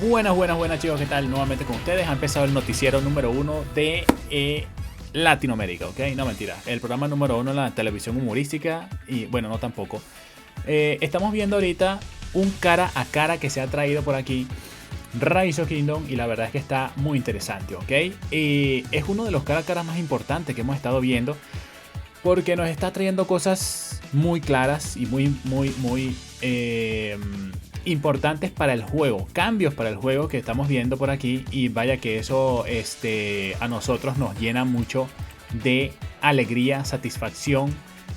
Buenas, buenas, buenas chicos, ¿qué tal? Nuevamente con ustedes. Ha empezado el noticiero número uno de Latinoamérica, ¿ok? No, mentira. El programa número uno en la televisión humorística. Y bueno, no tampoco. Estamos viendo ahorita un cara a cara que se ha traído por aquí, Rise of Kingdom, y la verdad es que está muy interesante, ¿ok? Es uno de los cara a cara más importantes que hemos estado viendo, porque nos está trayendo cosas muy claras y muy importantes para el juego, cambios para el juego que estamos viendo por aquí, y vaya que eso a nosotros nos llena mucho de alegría, satisfacción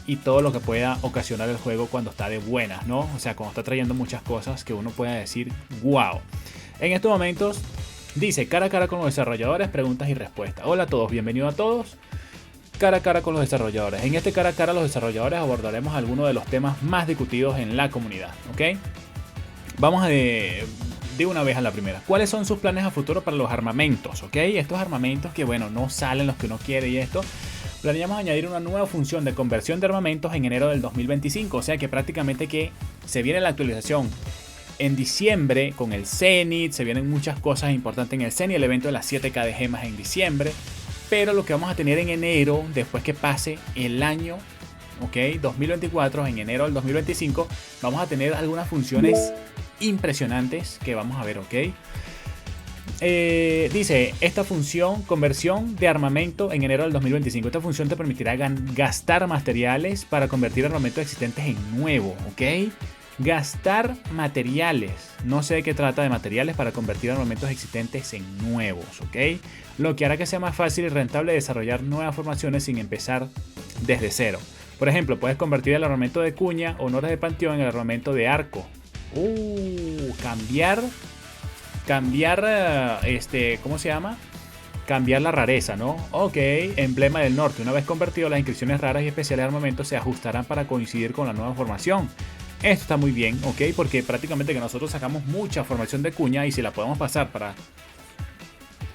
y todo lo que pueda ocasionar el juego cuando está de buenas, ¿no? O sea, cuando está trayendo muchas cosas que uno pueda decir, wow. En estos momentos dice cara a cara con los desarrolladores, preguntas y respuestas. Hola a todos, bienvenidos a todos. Cara a cara con los desarrolladores. En este cara a cara los desarrolladores abordaremos algunos de los temas más discutidos en la comunidad, ¿ok? Vamos de una vez a la primera. ¿Cuáles son sus planes a futuro para los armamentos? ¿Ok? Estos armamentos que, bueno, no salen los que uno quiere y esto. Planeamos añadir una nueva función de conversión de armamentos en enero del 2025. O sea que prácticamente que se viene la actualización en diciembre con el Zenith. Se vienen muchas cosas importantes en el Zenith. El evento de las 7K de gemas en diciembre. Pero lo que vamos a tener en enero, después que pase el año, ok, 2024, en enero del 2025, vamos a tener algunas funciones impresionantes que vamos a ver, ok. Dice, esta función, conversión de armamento en enero del 2025. Esta función te permitirá gastar materiales para convertir armamentos existentes en nuevo, ok. Gastar materiales. No sé de qué trata de materiales para convertir armamentos existentes en nuevos, ok. Lo que hará que sea más fácil y rentable desarrollar nuevas formaciones sin empezar desde cero. Por ejemplo, puedes convertir el armamento de cuña, honores de panteón, en el armamento de arco. Cambiar, ¿cómo se llama? Cambiar la rareza, ¿no? Ok, emblema del norte. Una vez convertido, las inscripciones raras y especiales de armamento se ajustarán para coincidir con la nueva formación. Esto está muy bien, ok, porque prácticamente que nosotros sacamos mucha formación de cuña, y si la podemos pasar para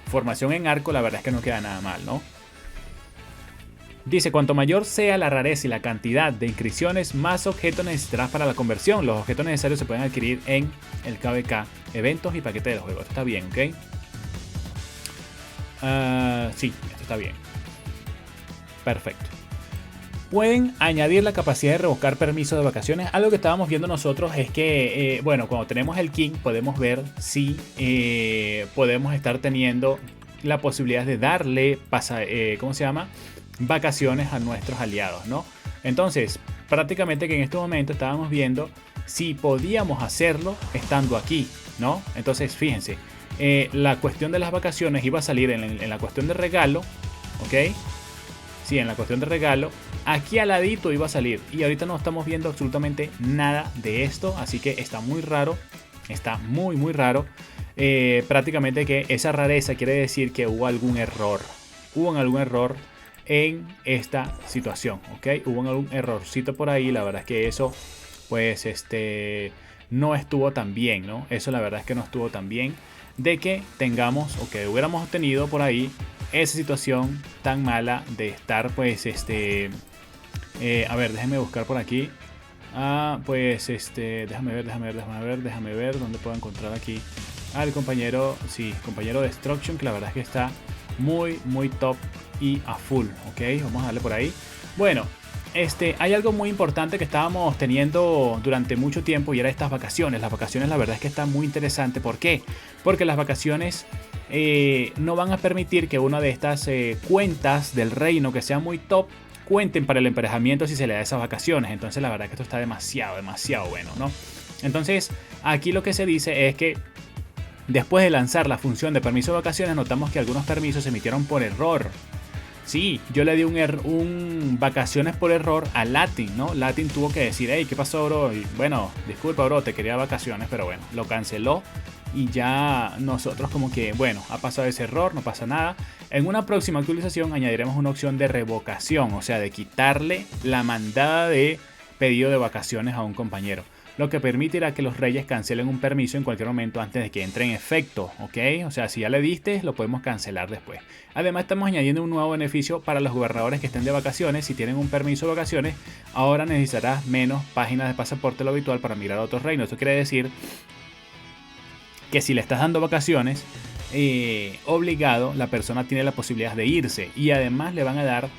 formación en arco, la verdad es que no queda nada mal, ¿no? Dice, cuanto mayor sea la rareza y la cantidad de inscripciones, más objetos necesitarás para la conversión. Los objetos necesarios se pueden adquirir en el KVK, eventos y paquetes del juego. Esto está bien, ¿ok? Sí, esto está bien. Perfecto. Pueden añadir la capacidad de revocar permisos de vacaciones. Algo que estábamos viendo nosotros es que, bueno, cuando tenemos el King podemos ver si podemos estar teniendo la posibilidad de darle, ¿cómo se llama?, vacaciones a nuestros aliados, ¿no? Entonces, prácticamente que en este momento estábamos viendo si podíamos hacerlo estando aquí, ¿no? Entonces, fíjense, la cuestión de las vacaciones iba a salir en la cuestión de regalo, ¿ok? Sí, en la cuestión de regalo, aquí al ladito iba a salir, y ahorita no estamos viendo absolutamente nada de esto, así que está muy raro, está muy raro. Prácticamente que esa rareza quiere decir que hubo algún error en esta situación, ok, hubo algún errorcito por ahí. La verdad es que eso, pues, no estuvo tan bien, ¿no? Eso la verdad es que no estuvo tan bien, de que tengamos, o que hubiéramos tenido por ahí esa situación tan mala de estar, pues, a ver, déjenme buscar por aquí. Pues, déjame ver dónde puedo encontrar aquí al compañero, sí, compañero Destruction, que la verdad es que está muy top y a full, ok, vamos a darle por ahí. Bueno, hay algo muy importante que estábamos teniendo durante mucho tiempo, y era estas vacaciones. Las vacaciones, la verdad es que está muy interesante. ¿Por qué? Porque las vacaciones no van a permitir que una de estas cuentas del reino que sea muy top cuenten para el emparejamiento si se le da esas vacaciones. Entonces la verdad que esto está demasiado bueno, ¿no? Entonces aquí lo que se dice es que después de lanzar la función de permiso de vacaciones, notamos que algunos permisos se emitieron por error. Sí, yo le di un vacaciones por error a Latin, ¿no? Latin tuvo que decir, hey, ¿qué pasó, bro? Y bueno, disculpa, bro, te quería vacaciones, pero bueno, lo canceló. Y ya nosotros como que, bueno, ha pasado ese error, no pasa nada. En una próxima actualización añadiremos una opción de revocación, o sea, de quitarle la mandada de pedido de vacaciones a un compañero, lo que permitirá que los reyes cancelen un permiso en cualquier momento antes de que entre en efecto, ¿ok? O sea, si ya le diste, lo podemos cancelar después. Además, estamos añadiendo un nuevo beneficio para los gobernadores que estén de vacaciones. Si tienen un permiso de vacaciones, ahora necesitarás menos páginas de pasaporte de lo habitual para migrar a otros reinos. Esto quiere decir que si le estás dando vacaciones, obligado, la persona tiene la posibilidad de irse. Y además le van a dar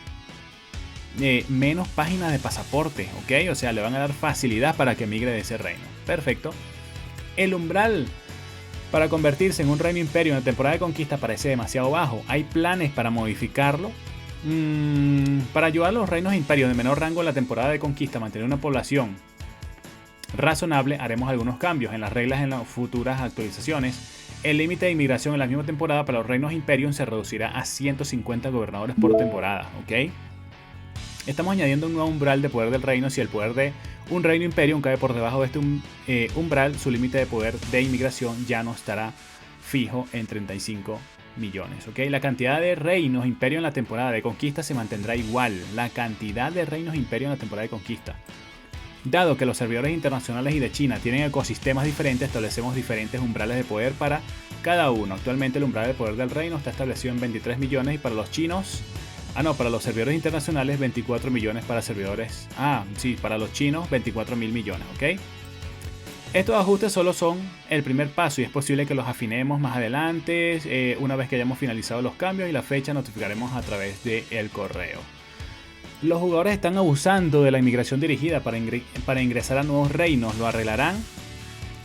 menos páginas de pasaporte, ¿ok? O sea, le van a dar facilidad para que migre de ese reino. Perfecto. El umbral para convertirse en un reino imperio en la temporada de conquista parece demasiado bajo. Hay planes para modificarlo. Para ayudar a los reinos imperios de menor rango en la temporada de conquista a mantener una población razonable, haremos algunos cambios en las reglas en las futuras actualizaciones. El límite de inmigración en la misma temporada para los reinos imperios se reducirá a 150 gobernadores por temporada, ¿ok? Estamos añadiendo un nuevo umbral de poder del reino. Si el poder de un reino imperio cae por debajo de este umbral, su límite de poder de inmigración ya no estará fijo en 35 millones. ¿Ok? La cantidad de reinos imperio en la temporada de conquista se mantendrá igual. La cantidad de reinos imperio en la temporada de conquista. Dado que los servidores internacionales y de China tienen ecosistemas diferentes, establecemos diferentes umbrales de poder para cada uno. Actualmente el umbral de poder del reino está establecido en 23 millones y para los chinos... para los servidores internacionales 24 millones para servidores... para los chinos 24 mil millones, ¿ok? Estos ajustes solo son el primer paso y es posible que los afinemos más adelante. Una vez que hayamos finalizado los cambios y la fecha, notificaremos a través del correo. Los jugadores están abusando de la inmigración dirigida para ingresar a nuevos reinos. ¿Lo arreglarán?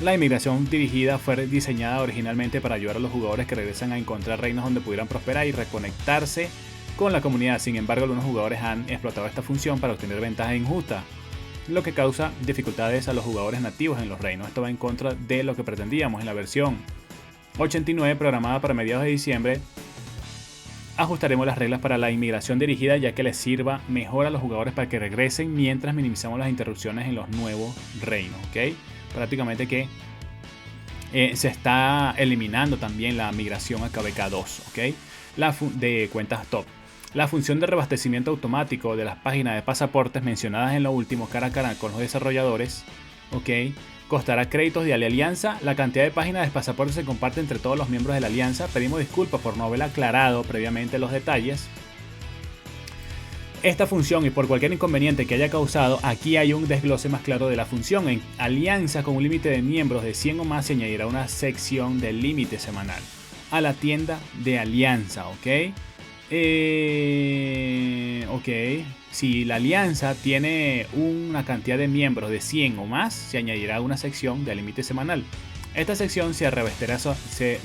La inmigración dirigida fue diseñada originalmente para ayudar a los jugadores que regresan a encontrar reinos donde pudieran prosperar y reconectarse con la comunidad. Sin embargo, algunos jugadores han explotado esta función para obtener ventajas injustas, lo que causa dificultades a los jugadores nativos en los reinos. Esto va en contra de lo que pretendíamos. En la versión 89, programada para mediados de diciembre, ajustaremos las reglas para la inmigración dirigida, ya que les sirva mejor a los jugadores para que regresen mientras minimizamos las interrupciones en los nuevos reinos, ¿ok? Prácticamente que se está eliminando también la migración a KVK2, ¿ok? De cuentas top. La función de reabastecimiento automático de las páginas de pasaportes mencionadas en lo último cara a cara con los desarrolladores, ¿ok? Costará créditos de la alianza. La cantidad de páginas de pasaportes se comparte entre todos los miembros de la alianza. Pedimos disculpas por no haber aclarado previamente los detalles. Esta función y por cualquier inconveniente que haya causado, aquí hay un desglose más claro de la función. En alianza con un límite de miembros de 100 o más se añadirá una sección del límite semanal a la tienda de alianza, ¿ok? Si la alianza tiene una cantidad de miembros de 100 o más, se añadirá una sección de límite semanal. Esta sección se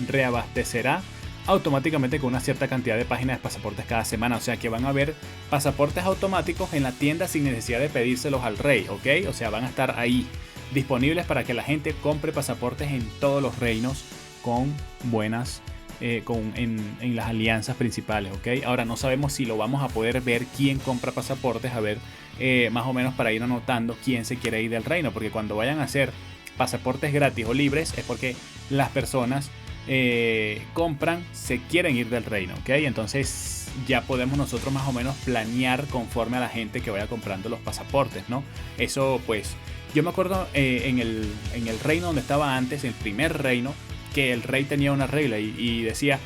reabastecerá automáticamente con una cierta cantidad de páginas de pasaportes cada semana. O sea que van a haber pasaportes automáticos en la tienda sin necesidad de pedírselos al rey, ¿ok? O sea, van a estar ahí disponibles para que la gente compre pasaportes en todos los reinos con buenas en las alianzas principales, ¿ok? Ahora no sabemos si lo vamos a poder ver quién compra pasaportes, a ver más o menos para ir anotando quién se quiere ir del reino, porque cuando vayan a hacer pasaportes gratis o libres es porque las personas compran, se quieren ir del reino, ¿ok? Entonces ya podemos nosotros más o menos planear conforme a la gente que vaya comprando los pasaportes, ¿no? Eso pues, yo me acuerdo en el reino donde estaba antes, el primer reino, que el rey tenía una regla y decía,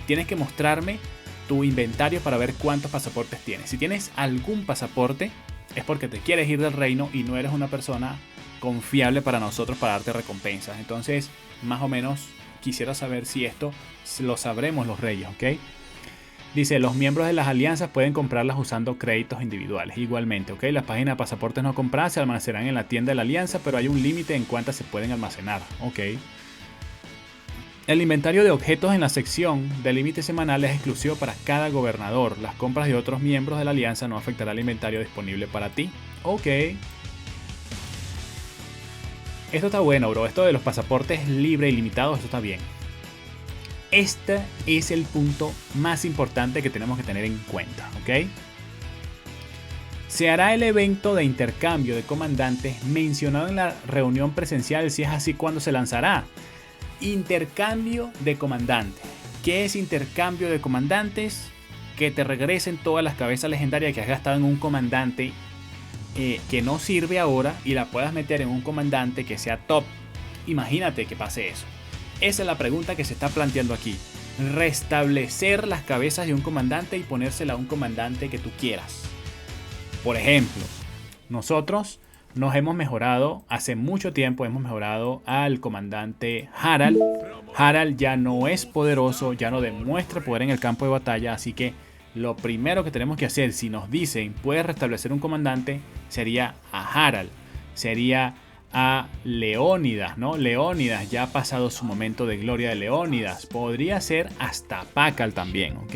tienes que mostrarme tu inventario para ver cuántos pasaportes tienes. Si tienes algún pasaporte es porque te quieres ir del reino y no eres una persona confiable para nosotros para darte recompensas. Entonces, más o menos quisiera saber si esto lo sabremos los reyes, ¿ok? Dice, los miembros de las alianzas pueden comprarlas usando créditos individuales. Igualmente, ¿ok? Las páginas de pasaportes no compradas se almacenarán en la tienda de la alianza, pero hay un límite en cuántas se pueden almacenar, ¿ok? El inventario de objetos en la sección de límite semanal es exclusivo para cada gobernador. Las compras de otros miembros de la alianza no afectará el inventario disponible para ti. Ok. Esto está bueno, bro. Esto de los pasaportes libre y limitados, esto está bien. Este es el punto más importante que tenemos que tener en cuenta, ¿ok? Se hará el evento de intercambio de comandantes mencionado en la reunión presencial. Si es así, ¿cuándo se lanzará? Intercambio de comandantes. ¿Qué es intercambio de comandantes? Que te regresen todas las cabezas legendarias que has gastado en un comandante que no sirve ahora y la puedas meter en un comandante que sea top. Imagínate que pase eso. Esa es la pregunta que se está planteando aquí. Restablecer las cabezas de un comandante y ponérsela a un comandante que tú quieras. Por ejemplo, nosotros nos hemos mejorado, hace mucho tiempo hemos mejorado al comandante Harald. Harald ya no es poderoso, ya no demuestra poder en el campo de batalla, así que lo primero que tenemos que hacer, si nos dicen puedes restablecer un comandante, sería a Harald, sería a Leónidas, ¿no? Leónidas ya ha pasado su momento de gloria de Leónidas, podría ser hasta Pakal también, ¿ok?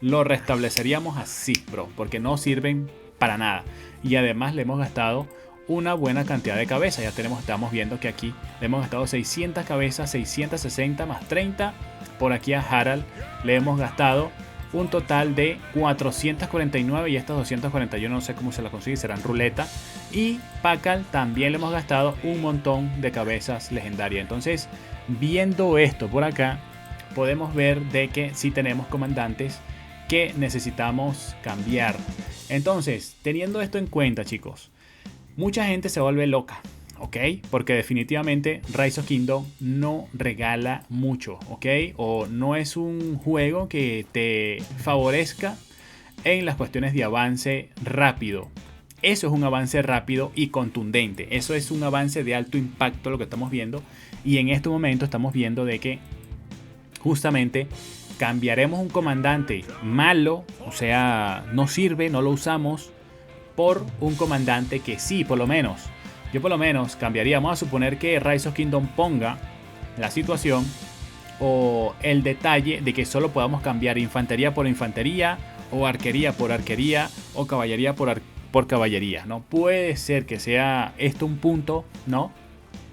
Lo restableceríamos así, bro, porque no sirven para nada. Y además le hemos gastado una buena cantidad de cabezas. Ya estamos viendo que aquí le hemos gastado 600 cabezas, 660 más 30. Por aquí a Harald le hemos gastado un total de 449 y estas 241 no sé cómo se las consigue, serán ruleta. Y Pakal también le hemos gastado un montón de cabezas legendarias. Entonces, viendo esto por acá, podemos ver de que sí tenemos comandantes que necesitamos cambiar. Entonces, teniendo esto en cuenta, chicos, mucha gente se vuelve loca, ¿ok? Porque definitivamente Rise of Kingdom no regala mucho, ¿ok? O no es un juego que te favorezca en las cuestiones de avance rápido. Eso es un avance rápido y contundente. Eso es un avance de alto impacto lo que estamos viendo. Y en este momento estamos viendo de que justamente cambiaremos un comandante malo, o sea, no sirve, no lo usamos, por un comandante que sí, por lo menos. Yo por lo menos cambiaría, vamos a suponer que Rise of Kingdom ponga la situación o el detalle de que solo podamos cambiar infantería por infantería, o arquería por arquería, o caballería por caballería, ¿no? Puede ser que sea esto un punto, ¿no?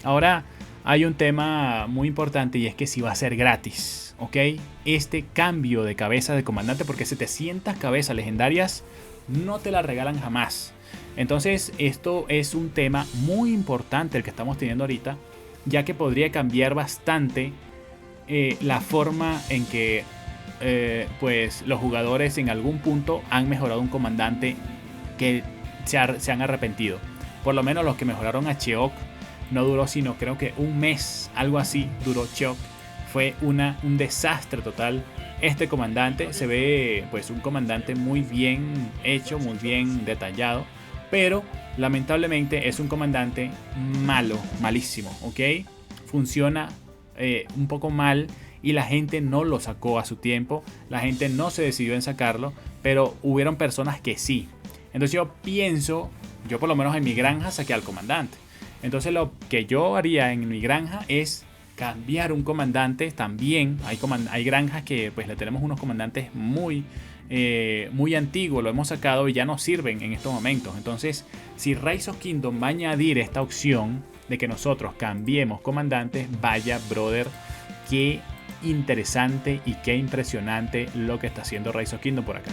Ahora hay un tema muy importante y es que si va a ser gratis, ¿ok? Este cambio de cabeza de comandante, porque 700 cabezas legendarias no te la regalan jamás. Entonces esto es un tema muy importante el que estamos teniendo ahorita, ya que podría cambiar bastante la forma en que pues los jugadores en algún punto han mejorado un comandante que se han arrepentido. Por lo menos los que mejoraron a Cheok, no duró sino creo que un mes, algo así duró Cheok. Fue un desastre total. Este comandante se ve pues un comandante muy bien hecho, muy bien detallado, pero lamentablemente es un comandante malo, malísimo, ¿ok? Funciona un poco mal y la gente no lo sacó a su tiempo, la gente no se decidió en sacarlo, pero hubieron personas que sí. Entonces yo pienso, yo por lo menos en mi granja saqué al comandante. Entonces lo que yo haría en mi granja es cambiar un comandante. También hay granjas que pues le tenemos unos comandantes muy antiguos, lo hemos sacado y ya no sirven en estos momentos. Entonces si Rise of Kingdom va a añadir esta opción de que nosotros cambiemos comandantes, vaya brother, qué interesante y qué impresionante lo que está haciendo Rise of Kingdom por acá.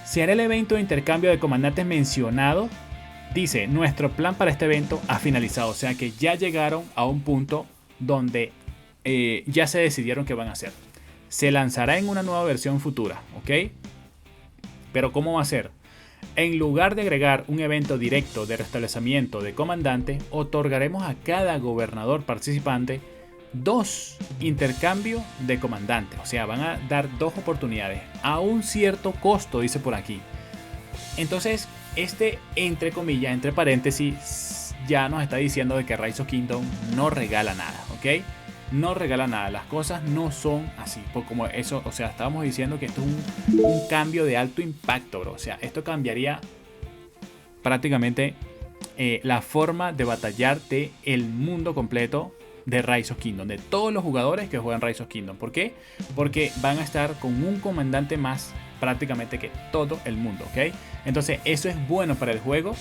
Se hará el evento de intercambio de comandantes mencionado. Dice, nuestro plan para este evento ha finalizado, o sea que ya llegaron a un punto donde ya se decidieron qué van a hacer. Se lanzará en una nueva versión futura, ¿ok? Pero ¿cómo va a ser? En lugar de agregar un evento directo de restablecimiento de comandante, otorgaremos a cada gobernador participante 2 intercambios de comandante. O sea, van a dar 2 oportunidades a un cierto costo, dice por aquí. Entonces, entre comillas, entre paréntesis, ya nos está diciendo de que Rise of Kingdom no regala nada, ¿ok? No regala nada, las cosas no son así, como eso, o sea, estábamos diciendo que esto es un cambio de alto impacto, bro. O sea, esto cambiaría prácticamente la forma de batallar de el mundo completo de Rise of Kingdom, de todos los jugadores que juegan Rise of Kingdom. ¿Por qué? Porque van a estar con un comandante más prácticamente que todo el mundo, ¿ok? Entonces eso es bueno para el juego.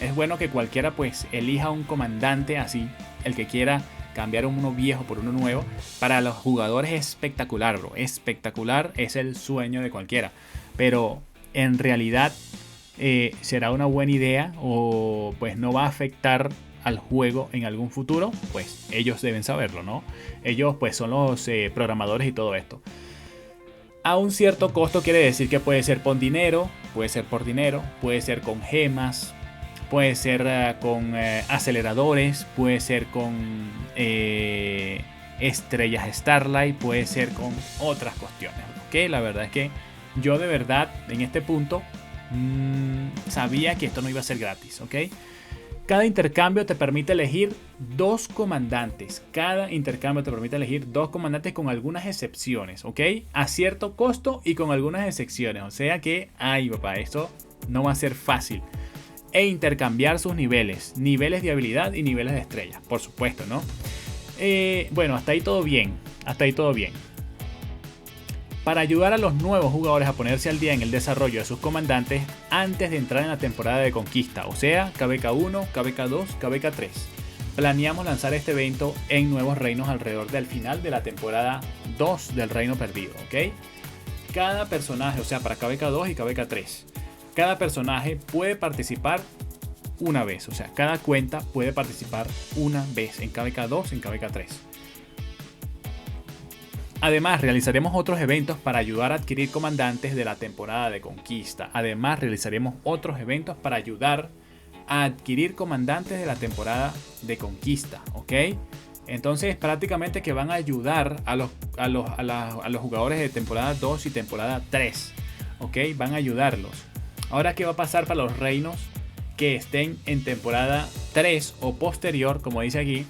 Es bueno que cualquiera pues elija un comandante así, el que quiera cambiar uno viejo por uno nuevo. Para los jugadores es espectacular, bro. Espectacular, es el sueño de cualquiera. Pero en realidad será una buena idea o pues no va a afectar al juego en algún futuro. Pues ellos deben saberlo, ¿no? Ellos pues son los programadores y todo esto. A un cierto costo quiere decir que puede ser por dinero, puede ser con gemas, puede ser con aceleradores, puede ser con estrellas Starlight, puede ser con otras cuestiones. ¿Ok? La verdad es que yo de verdad en este punto sabía que esto no iba a ser gratis. ¿Ok? Cada intercambio te permite elegir 2 comandantes. Cada intercambio te permite elegir 2 comandantes con algunas excepciones, ¿ok? A cierto costo y con algunas excepciones. O sea que, ay papá, esto no va a ser fácil. E intercambiar sus niveles. Niveles de habilidad y niveles de estrella, por supuesto, ¿no? Bueno, hasta ahí todo bien. Hasta ahí todo bien. Para ayudar a los nuevos jugadores a ponerse al día en el desarrollo de sus comandantes antes de entrar en la temporada de conquista, o sea, KVK1, KVK2, KVK3. Planeamos lanzar este evento en Nuevos Reinos alrededor del final de la temporada 2 del Reino Perdido, ¿ok? Cada personaje, o sea, para KVK2 y KVK3, cada personaje puede participar una vez, o sea, cada cuenta puede participar una vez en KVK2 y en KVK3. Además, realizaremos otros eventos para ayudar a adquirir comandantes de la temporada de conquista. Además, realizaremos otros eventos para ayudar a adquirir comandantes de la temporada de conquista, ¿ok? Entonces, prácticamente que van a ayudar a los jugadores de temporada 2 y temporada 3, ¿ok? Van a ayudarlos. Ahora, ¿qué va a pasar para los reinos que estén en temporada 3 o posterior? Como dice aquí,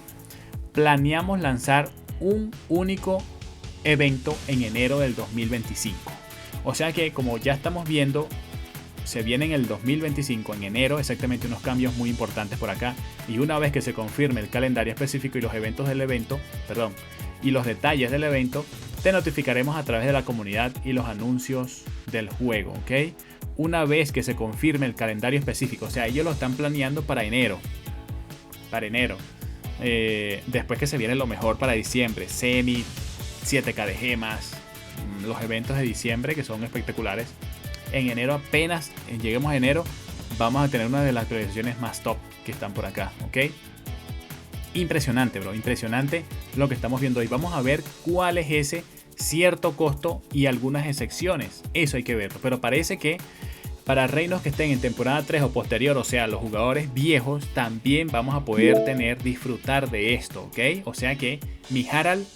planeamos lanzar un único evento en enero del 2025. O sea que, como ya estamos viendo, se viene en el 2025, en enero, exactamente, unos cambios muy importantes por acá. Y una vez que se confirme el calendario específico y los eventos del evento, y los detalles del evento, te notificaremos a través de la comunidad y los anuncios del juego, ¿ok? Una vez que se confirme el calendario específico, o sea, ellos lo están planeando para enero. Después que se viene lo mejor para diciembre, Semi, 7K de gemas, los eventos de diciembre que son espectaculares. En enero, apenas lleguemos a enero, vamos a tener una de las actualizaciones más top que están por acá, ¿ok? Impresionante, bro, impresionante lo que estamos viendo hoy. Vamos a ver cuál es ese cierto costo y algunas excepciones. Eso hay que verlo, pero parece que para reinos que estén en temporada 3 o posterior, o sea, los jugadores viejos, también vamos a poder disfrutar de esto, ¿ok? O sea que mi Harald,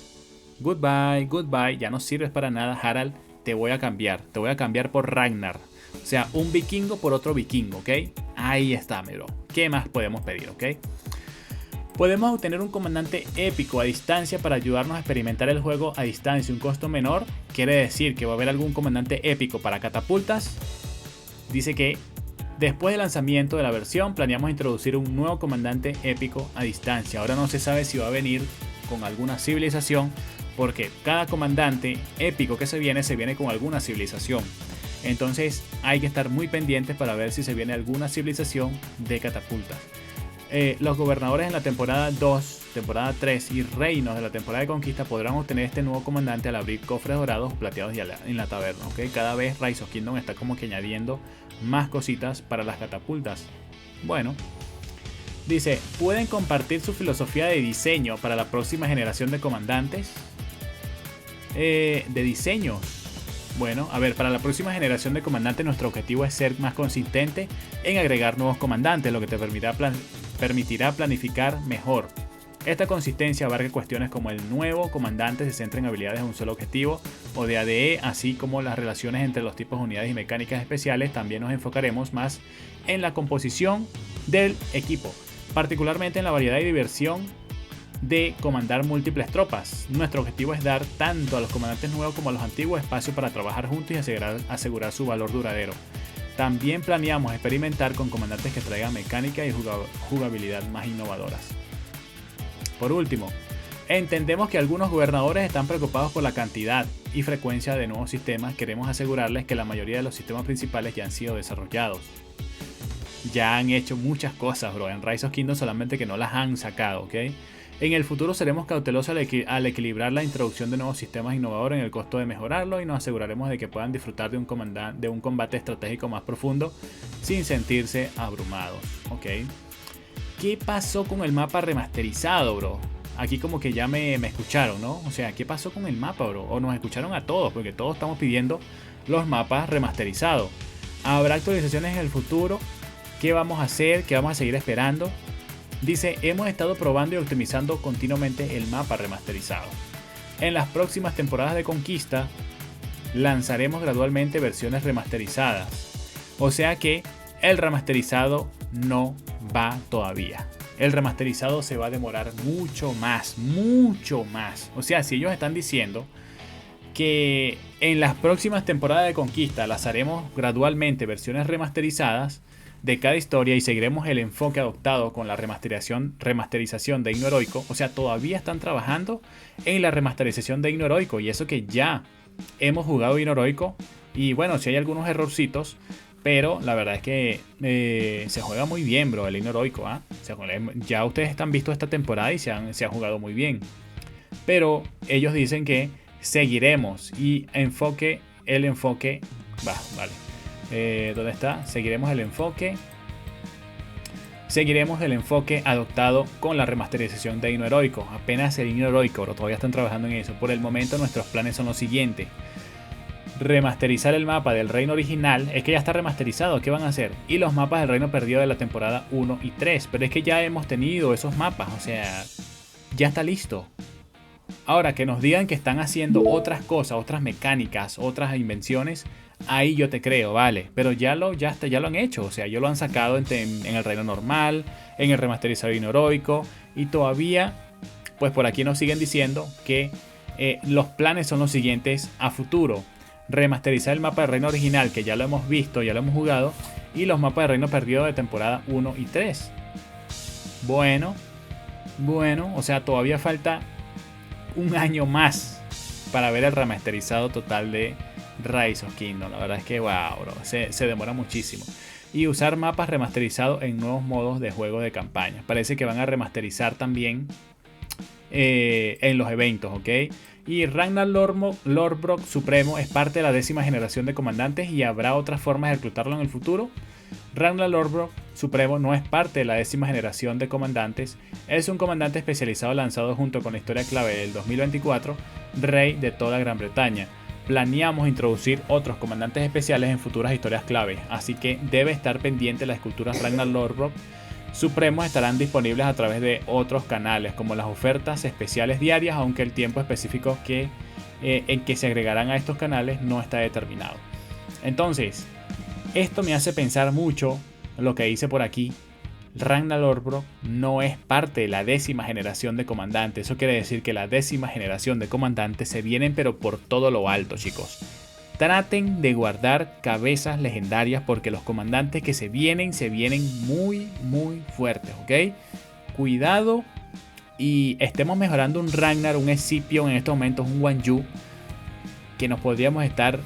goodbye, ya no sirves para nada, Harald, te voy a cambiar por Ragnar. O sea, un vikingo por otro vikingo, ¿ok? Ahí está, bro. ¿Qué más podemos pedir, ok? Podemos obtener un comandante épico a distancia para ayudarnos a experimentar el juego a distancia, un costo menor. Quiere decir que va a haber algún comandante épico para catapultas. Dice que después del lanzamiento de la versión planeamos introducir un nuevo comandante épico a distancia. Ahora no se sabe si va a venir con alguna civilización, porque cada comandante épico que se viene con alguna civilización. Entonces hay que estar muy pendientes para ver si se viene alguna civilización de catapultas. Los gobernadores en la temporada 2, temporada 3 y reinos de la temporada de conquista podrán obtener este nuevo comandante al abrir cofres dorados o plateados en la taberna, ¿okay? Cada vez Rise of Kingdom está como que añadiendo más cositas para las catapultas. Bueno, dice, ¿pueden compartir su filosofía de diseño para la próxima generación de comandantes? De diseños. Bueno, a ver, para la próxima generación de comandantes nuestro objetivo es ser más consistente en agregar nuevos comandantes, lo que te permitirá planificar mejor. Esta consistencia abarca cuestiones como el nuevo comandante se centra en habilidades de un solo objetivo o de ADE, así como las relaciones entre los tipos de unidades y mecánicas especiales. También nos enfocaremos más en la composición del equipo, particularmente en la variedad y diversión de comandar múltiples tropas. Nuestro objetivo es dar tanto a los comandantes nuevos como a los antiguos espacio para trabajar juntos y asegurar su valor duradero. También planeamos experimentar con comandantes que traigan mecánica y jugabilidad más innovadoras. Por último, entendemos que algunos gobernadores están preocupados por la cantidad y frecuencia de nuevos sistemas. Queremos asegurarles que la mayoría de los sistemas principales ya han sido desarrollados. Ya han hecho muchas cosas, bro, en Rise of Kingdom, solamente que no las han sacado, ¿ok? En el futuro seremos cautelosos al equilibrar la introducción de nuevos sistemas innovadores en el costo de mejorarlo, y nos aseguraremos de que puedan disfrutar de un combate estratégico más profundo sin sentirse abrumados, ¿ok? ¿Qué pasó con el mapa remasterizado, bro? Aquí como que ya me escucharon, ¿no? O sea, ¿qué pasó con el mapa, bro? O nos escucharon a todos, porque todos estamos pidiendo los mapas remasterizados. ¿Habrá actualizaciones en el futuro? ¿Qué vamos a hacer? ¿Qué vamos a seguir esperando? Dice, hemos estado probando y optimizando continuamente el mapa remasterizado. En las próximas temporadas de conquista lanzaremos gradualmente versiones remasterizadas. O sea que el remasterizado no va todavía. El remasterizado se va a demorar mucho más, mucho más. O sea, si ellos están diciendo que en las próximas temporadas de Conquista las haremos gradualmente versiones remasterizadas de cada historia y seguiremos el enfoque adoptado con la remasterización de Himno Heroico. O sea, todavía están trabajando en la remasterización de Himno Heroico, y eso que ya hemos jugado Himno Heroico. Y bueno, si hay algunos errorcitos, pero la verdad es que se juega muy bien, bro, el Himno Heroico. Ya ustedes están visto esta temporada y se ha jugado muy bien. Pero ellos dicen que seguiremos y el enfoque. Vale. ¿Dónde está? Seguiremos el enfoque adoptado con la remasterización de Himno Heroico. Apenas el Himno Heroico, pero todavía están trabajando en eso. Por el momento nuestros planes son los siguientes: remasterizar el mapa del reino original. Es que ya está remasterizado, ¿qué van a hacer? Y los mapas del reino perdido de la temporada 1 y 3. Pero es que ya hemos tenido esos mapas, o sea, ya está listo. Ahora, que nos digan que están haciendo otras cosas, otras mecánicas, otras invenciones, ahí yo te creo, vale. Pero ya lo han hecho, o sea, ya lo han sacado en el reino normal, en el remasterizado Himno Heroico, y todavía, pues por aquí nos siguen diciendo que los planes son los siguientes a futuro: remasterizar el mapa del reino original, que ya lo hemos visto, ya lo hemos jugado, y los mapas del reino perdido de temporada 1 y 3. Bueno, o sea, todavía falta un año más para ver el remasterizado total de Rise of Kingdom. La verdad es que wow, bro, se demora muchísimo. Y usar mapas remasterizados en nuevos modos de juego de campaña. Parece que van a remasterizar también en los eventos, ¿ok? Y Ragnar Lothbrok Supremo es parte de la 10ª generación de comandantes y habrá otras formas de reclutarlo en el futuro. Ragnar Lothbrok Supremo no es parte de la 10ª generación de comandantes. Es un comandante especializado lanzado junto con la historia clave del 2024, rey de toda Gran Bretaña. Planeamos introducir otros comandantes especiales en futuras historias clave, así que debe estar pendiente. Las esculturas Ragnar Lothbrok Supremos estarán disponibles a través de otros canales, como las ofertas especiales diarias, aunque el tiempo específico en que se agregarán a estos canales no está determinado. Entonces, esto me hace pensar mucho lo que dice por aquí. Ragnar Lothbrok no es parte de la 10ª generación de comandantes. Eso quiere decir que la 10ª generación de comandantes se vienen pero por todo lo alto, chicos. Traten de guardar cabezas legendarias porque los comandantes que se vienen muy fuertes, ¿ok? Cuidado y estemos mejorando un Ragnar, un Escipion, en estos momentos un Guan Yu, que nos podríamos estar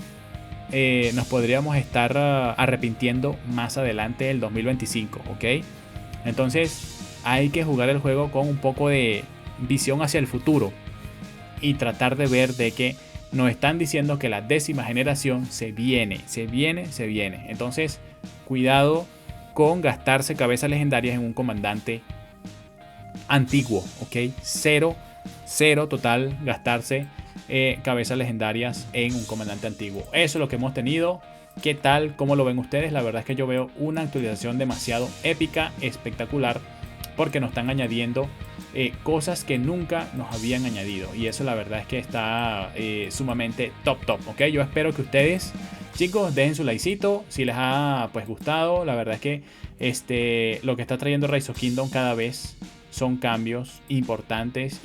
arrepintiendo más adelante del 2025, ¿ok? Entonces hay que jugar el juego con un poco de visión hacia el futuro y tratar de ver de que nos están diciendo que la 10ª generación se viene. Entonces, cuidado con gastarse cabezas legendarias en un comandante antiguo, ¿ok? Cero total gastarse cabezas legendarias en un comandante antiguo. Eso es lo que hemos tenido. ¿Qué tal? ¿Cómo lo ven ustedes? La verdad es que yo veo una actualización demasiado épica, espectacular, porque nos están añadiendo cosas que nunca nos habían añadido, y eso la verdad es que está sumamente top, ¿ok? Yo espero que ustedes, chicos, dejen su likecito si les ha pues gustado. La verdad es que lo que está trayendo Rise of Kingdom cada vez son cambios importantes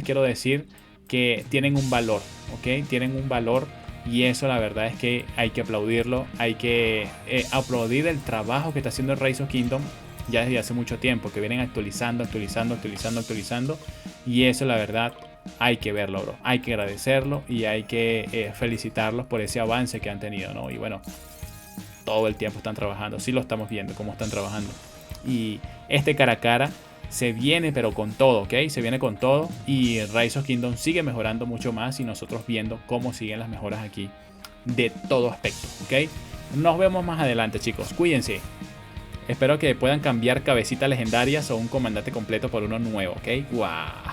quiero decir que tienen un valor, ¿ok? Tienen un valor, y eso la verdad es que hay que aplaudirlo. Hay que aplaudir el trabajo que está haciendo Rise of Kingdom ya desde hace mucho tiempo, que vienen actualizando, y eso la verdad hay que verlo, bro. Hay que agradecerlo y hay que felicitarlos por ese avance que han tenido, ¿no? Y bueno, todo el tiempo están trabajando, sí lo estamos viendo cómo están trabajando, y cara a cara se viene pero con todo, ¿ok? Se viene con todo, y Rise of Kingdom sigue mejorando mucho más, y nosotros viendo cómo siguen las mejoras aquí de todo aspecto, ¿ok? Nos vemos más adelante, chicos, cuídense. Espero que puedan cambiar cabecitas legendarias o un comandante completo por uno nuevo, ¿ok? ¡Wow!